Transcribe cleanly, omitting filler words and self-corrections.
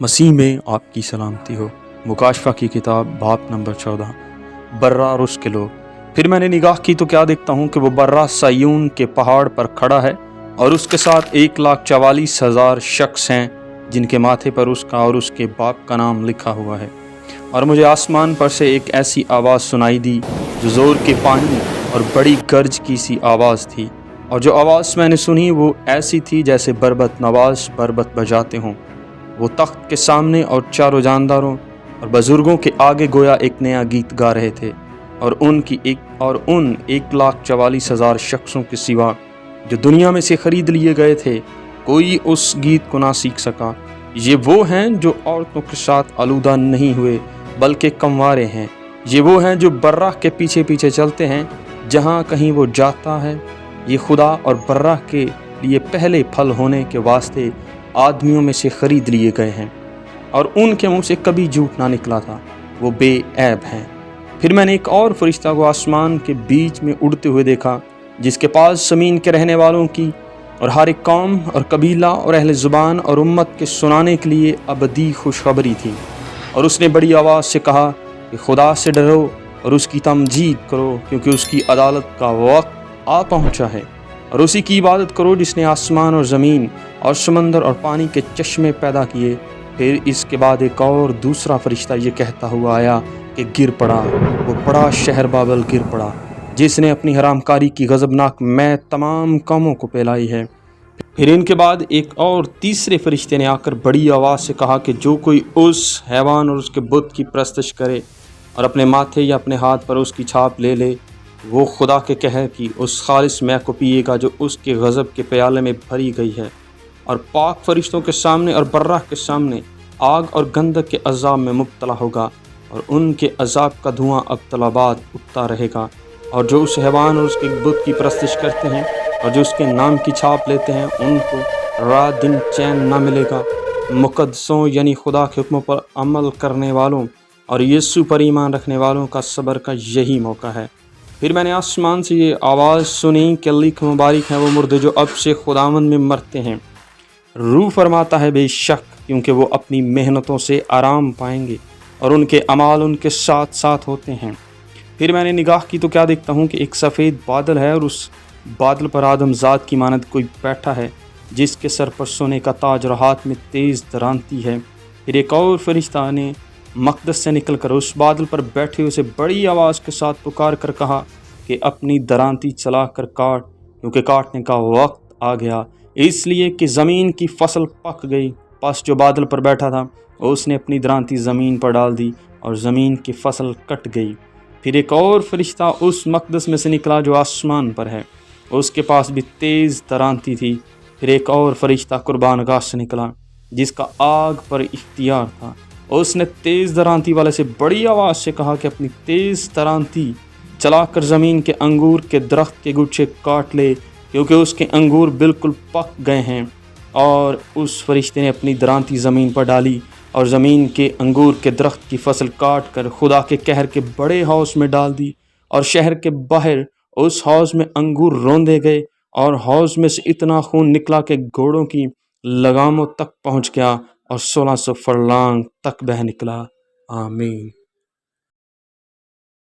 मसीह में आपकी सलामती हो। मुकाशफा की किताब बाब नंबर 14। बर्रा और उसके लोग। फिर मैंने निगाह की तो क्या देखता हूँ कि वो बर्रा सायून के पहाड़ पर खड़ा है और उसके साथ 1,44,000 शख्स हैं जिनके माथे पर उसका और उसके बाप का नाम लिखा हुआ है। और मुझे आसमान पर से एक ऐसी आवाज़ सुनाई दी जो ज़ोर के पानी और बड़ी गर्ज की सी आवाज़ थी। और जो आवाज़ मैंने सुनी वो ऐसी थी जैसे बरबत नवाज बरबत बजाते हों। वो तख्त के सामने और चारों जानदारों और बुजुर्गों के आगे गोया एक नया गीत गा रहे थे। और उन 1,44,000 शख्सों के सिवा जो दुनिया में से खरीद लिए गए थे, कोई उस गीत को ना सीख सका। ये वो हैं जो औरतों के साथ आलूदा नहीं हुए बल्कि कमवारे हैं। ये वो हैं जो बर्रा के पीछे पीछे चलते हैं जहाँ कहीं वो जाता है। ये खुदा और बर्रा के लिए पहले फल होने के वास्ते आदमियों में से खरीद लिए गए हैं और उनके मुंह से कभी झूठ ना निकला था। वो बेऐब हैं। फिर मैंने एक और फरिश्ता को आसमान के बीच में उड़ते हुए देखा जिसके पास ज़मीन के रहने वालों की और हर एक कौम और कबीला और अहले ज़ुबान और उम्मत के सुनाने के लिए अबदी खुशखबरी थी। और उसने बड़ी आवाज़ से कहा कि खुदा से डरो और उसकी तमजीद करो, क्योंकि उसकी अदालत का वक्त आ पहुँचा है। और उसी की इबादत करो जिसने आसमान और ज़मीन और समंदर और पानी के चश्मे पैदा किए। फिर इसके बाद एक और दूसरा फरिश्ता ये कहता हुआ आया कि गिर पड़ा, वो बड़ा शहर बाबल गिर पड़ा जिसने अपनी हरामकारी की गज़बनाक मैं तमाम कौमों को फैलाई है। फिर इनके बाद एक और तीसरे फरिश्ते ने आकर बड़ी आवाज़ से कहा कि जो कोई उस हैवान और उसके बुत की परस्तिश करे और अपने माथे या अपने हाथ पर उसकी छाप ले ले, वो खुदा के कहर की उस खालिस मैं को पिएगा जो उसके गज़ब के प्याले में भरी गई है। और पाक फरिश्तों के सामने और बर्रा के सामने आग और गंधक के अज़ाब में मुब्तला होगा और उनके अज़ाब का धुआं अब्तलाबाद उठता रहेगा। और जो उस हैवान और उसके बुत की परस्तिश करते हैं और जो उसके नाम की छाप लेते हैं, उनको रात दिन चैन ना मिलेगा। मुक़द्दसों यानी खुदा के हुक्मों पर अमल करने वालों और यीशु पर ईमान रखने वालों का सब्र का यही मौका है। फिर मैंने आसमान से ये आवाज़ सुनी कि लिख मुबारक हैं वो मुर्दे जो अब से खुदावंद में मरते हैं। रूह फरमाता है बेशक, क्योंकि वो अपनी मेहनतों से आराम पाएंगे और उनके अमाल उनके साथ साथ होते हैं। फिर मैंने निगाह की तो क्या देखता हूँ कि एक सफ़ेद बादल है और उस बादल पर आदमजात की मानद कोई बैठा है जिसके सर पर सोने का ताज और हाथ में तेज़ दरांती है। फिर एक और फरिश्ता ने मक़दस से निकलकर उस बादल पर बैठे उसे बड़ी आवाज़ के साथ पुकार कर कहा कि अपनी दरांती चला कर काट, क्योंकि काटने का वक्त आ गया, इसलिए कि ज़मीन की फसल पक गई। बस जो बादल पर बैठा था उसने अपनी दरांती ज़मीन पर डाल दी और ज़मीन की फसल कट गई। फिर एक और फरिश्ता उस मक़दस में से निकला जो आसमान पर है, उसके पास भी तेज़ दरांती थी। फिर एक और फरिश्ता कुर्बानगाह से निकला जिसका आग पर इख्तियार था। उसने तेज़ दरांती वाले से बड़ी आवाज़ से कहा कि अपनी तेज़ दरांती चलाकर ज़मीन के अंगूर के दरख्त के गुच्छे काट ले, क्योंकि उसके अंगूर बिल्कुल पक गए हैं। और उस फरिश्ते ने अपनी दरांती ज़मीन पर डाली और ज़मीन के अंगूर के दरख्त की फसल काट कर खुदा के कहर के बड़े हौज़ में डाल दी। और शहर के बाहर उस हौज़ में अंगूर रौंदे गए और हौज़ में से इतना खून निकला कि घोड़ों की लगामों तक पहुँच गया और 1600 फरलांग तक बह निकला। आमीन।